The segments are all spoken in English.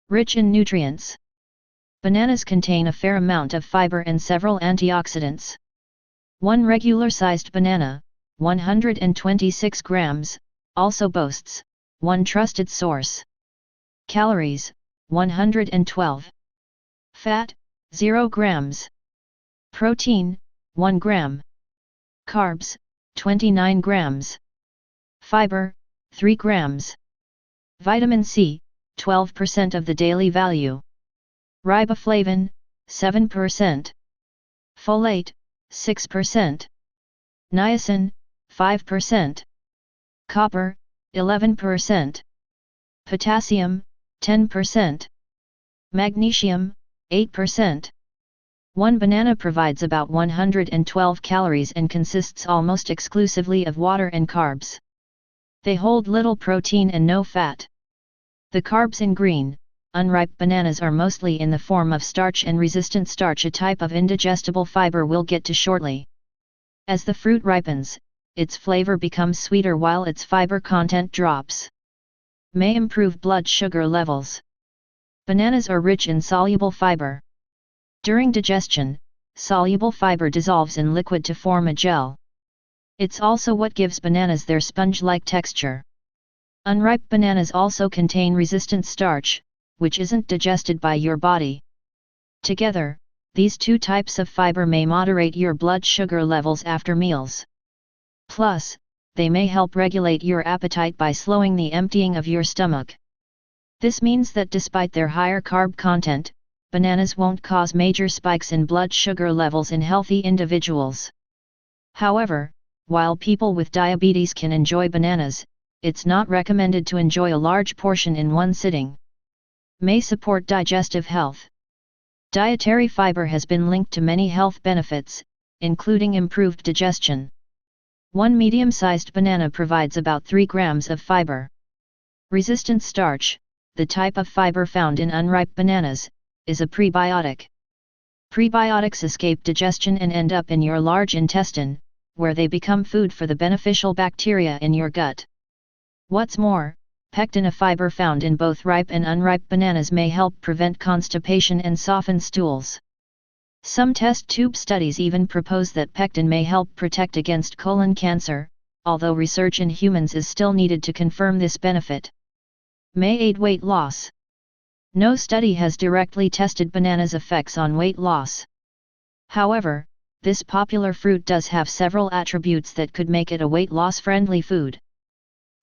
Rich in nutrients. Bananas contain a fair amount of fiber and several antioxidants. One regular-sized banana, 126 grams, also boasts one trusted source. Calories, 112. Fat, 0 grams. Protein, 1 gram. Carbs, 29 grams. Fiber, 3 grams. Vitamin C, 12% of the daily value. Riboflavin, 7%. Folate, 6%. Niacin, 5%. Copper, 11%. Potassium, 10%. Magnesium, 8%. One banana provides about 112 calories and consists almost exclusively of water and carbs. They hold little protein and no fat. The carbs in green, unripe bananas are mostly in the form of starch and resistant starch, a type of indigestible fiber we'll get to shortly. As the fruit ripens, its flavor becomes sweeter while its fiber content drops. May improve blood sugar levels. Bananas are rich in soluble fiber. During digestion, soluble fiber dissolves in liquid to form a gel. It's also what gives bananas their sponge-like texture. Unripe bananas also contain resistant starch, which isn't digested by your body. Together, these two types of fiber may moderate your blood sugar levels after meals. Plus, they may help regulate your appetite by slowing the emptying of your stomach. This means that despite their higher carb content, bananas won't cause major spikes in blood sugar levels in healthy individuals. However, while people with diabetes can enjoy bananas, it's not recommended to enjoy a large portion in one sitting. May support digestive health. Dietary fiber has been linked to many health benefits, including improved digestion. One medium-sized banana provides about 3 grams of fiber. Resistant starch, the type of fiber found in unripe bananas, is a prebiotic. Prebiotics escape digestion and end up in your large intestine, where they become food for the beneficial bacteria in your gut. What's more, pectin, a fiber found in both ripe and unripe bananas, may help prevent constipation and soften stools. Some test tube studies even propose that pectin may help protect against colon cancer, although research in humans is still needed to confirm this benefit. May aid weight loss. No study has directly tested bananas' effects on weight loss. However, this popular fruit does have several attributes that could make it a weight loss-friendly food.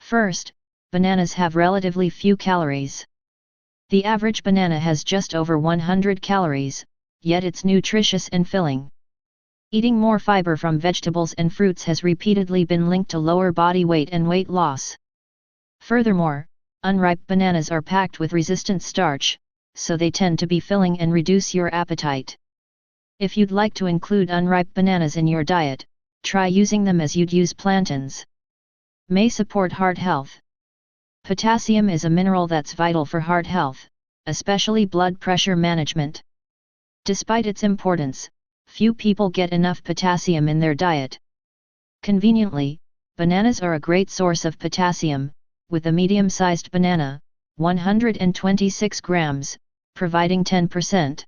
First, bananas have relatively few calories. The average banana has just over 100 calories, yet it's nutritious and filling. Eating more fiber from vegetables and fruits has repeatedly been linked to lower body weight and weight loss. Furthermore, unripe bananas are packed with resistant starch, so they tend to be filling and reduce your appetite. If you'd like to include unripe bananas in your diet, try using them as you'd use plantains. May support heart health. Potassium is a mineral that's vital for heart health, especially blood pressure management. Despite its importance, few people get enough potassium in their diet. Conveniently, bananas are a great source of potassium, with a medium-sized banana, 126 grams, providing 10%.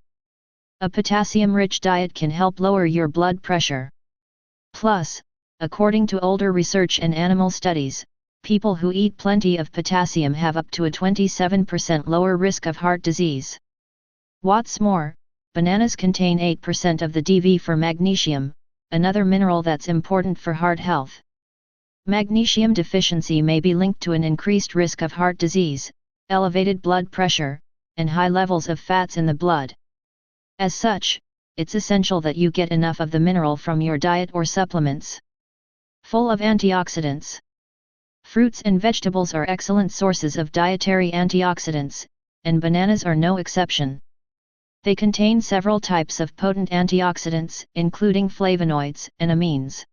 A potassium-rich diet can help lower your blood pressure. Plus, according to older research and animal studies, people who eat plenty of potassium have up to a 27% lower risk of heart disease. What's more, bananas contain 8% of the DV for magnesium, another mineral that's important for heart health. Magnesium deficiency may be linked to an increased risk of heart disease, elevated blood pressure, and high levels of fats in the blood. As such, it's essential that you get enough of the mineral from your diet or supplements. Full of antioxidants. Fruits and vegetables are excellent sources of dietary antioxidants, and bananas are no exception. They contain several types of potent antioxidants, including flavonoids and amines.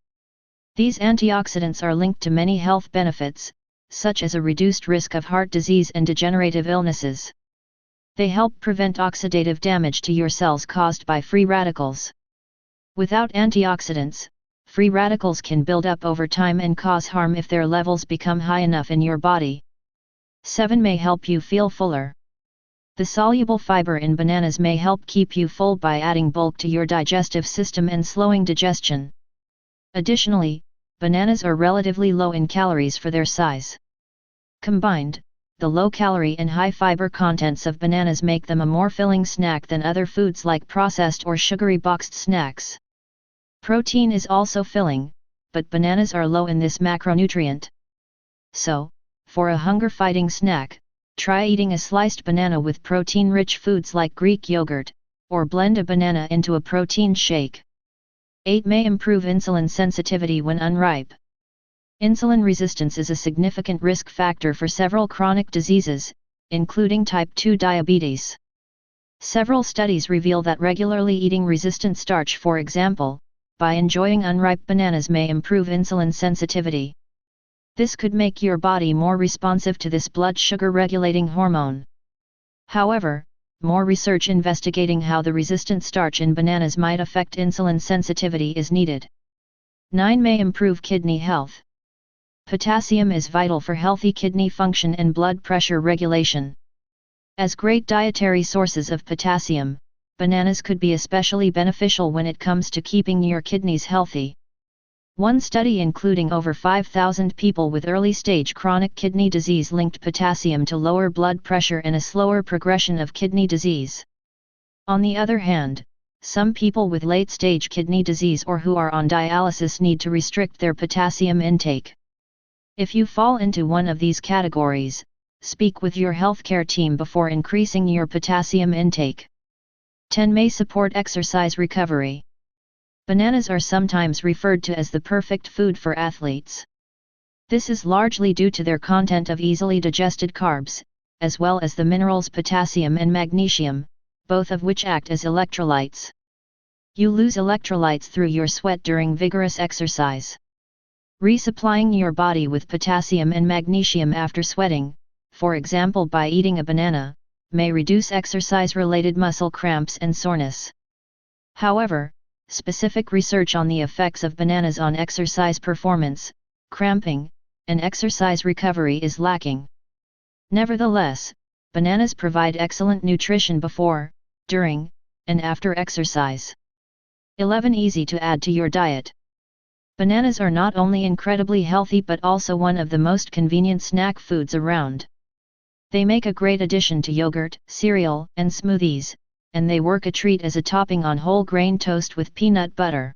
These antioxidants are linked to many health benefits, such as a reduced risk of heart disease and degenerative illnesses. They help prevent oxidative damage to your cells caused by free radicals. Without antioxidants, free radicals can build up over time and cause harm if their levels become high enough in your body. 7. May help you feel fuller. The soluble fiber in bananas may help keep you full by adding bulk to your digestive system and slowing digestion. Additionally, bananas are relatively low in calories for their size. Combined, the low-calorie and high-fiber contents of bananas make them a more filling snack than other foods like processed or sugary boxed snacks. Protein is also filling, but bananas are low in this macronutrient. So, for a hunger-fighting snack, try eating a sliced banana with protein-rich foods like Greek yogurt, or blend a banana into a protein shake. 8 may improve insulin sensitivity when unripe. Insulin resistance is a significant risk factor for several chronic diseases, including type 2 diabetes. Several studies reveal that regularly eating resistant starch, for example, by enjoying unripe bananas, may improve insulin sensitivity. This could make your body more responsive to this blood sugar regulating hormone. However, more research investigating how the resistant starch in bananas might affect insulin sensitivity is needed. 9 may improve kidney health. Potassium is vital for healthy kidney function and blood pressure regulation. As great dietary sources of potassium, bananas could be especially beneficial when it comes to keeping your kidneys healthy. One study including over 5,000 people with early-stage chronic kidney disease linked potassium to lower blood pressure and a slower progression of kidney disease. On the other hand, some people with late-stage kidney disease or who are on dialysis need to restrict their potassium intake. If you fall into one of these categories, speak with your healthcare team before increasing your potassium intake. 10 may support exercise recovery. Bananas are sometimes referred to as the perfect food for athletes. This is largely due to their content of easily digested carbs, as well as the minerals potassium and magnesium, both of which act as electrolytes. You lose electrolytes through your sweat during vigorous exercise. Resupplying your body with potassium and magnesium after sweating, for example by eating a banana, may reduce exercise-related muscle cramps and soreness. However, specific research on the effects of bananas on exercise performance, cramping, and exercise recovery is lacking. Nevertheless, bananas provide excellent nutrition before, during, and after exercise. 11 Easy to add to your diet. Bananas are not only incredibly healthy but also one of the most convenient snack foods around. They make a great addition to yogurt, cereal, and smoothies, and they work a treat as a topping on whole grain toast with peanut butter.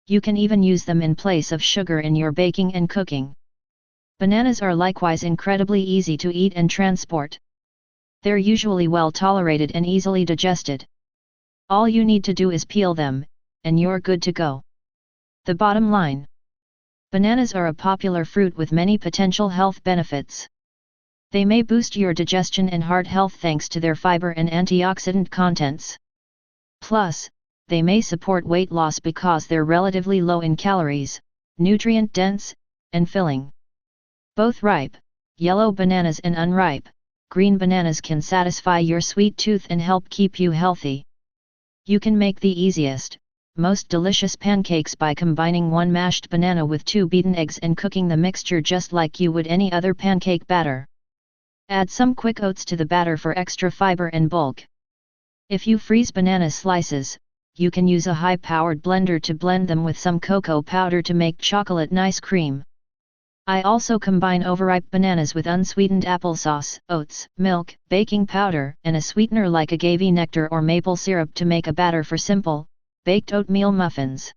You can even use them in place of sugar in your baking and cooking. Bananas are likewise incredibly easy to eat and transport. They're usually well tolerated and easily digested. All you need to do is peel them, and you're good to go. The bottom line: bananas are a popular fruit with many potential health benefits. They may boost your digestion and heart health thanks to their fiber and antioxidant contents. Plus, they may support weight loss because they're relatively low in calories, nutrient-dense, and filling. Both ripe, yellow bananas and unripe, green bananas can satisfy your sweet tooth and help keep you healthy. You can make the easiest, most delicious pancakes by combining 1 mashed banana with 2 beaten eggs and cooking the mixture just like you would any other pancake batter. Add some quick oats to the batter for extra fiber and bulk. If you freeze banana slices, you can use a high-powered blender to blend them with some cocoa powder to make chocolate ice cream. I also combine overripe bananas with unsweetened applesauce, oats, milk, baking powder, and a sweetener like agave nectar or maple syrup to make a batter for simple, baked oatmeal muffins.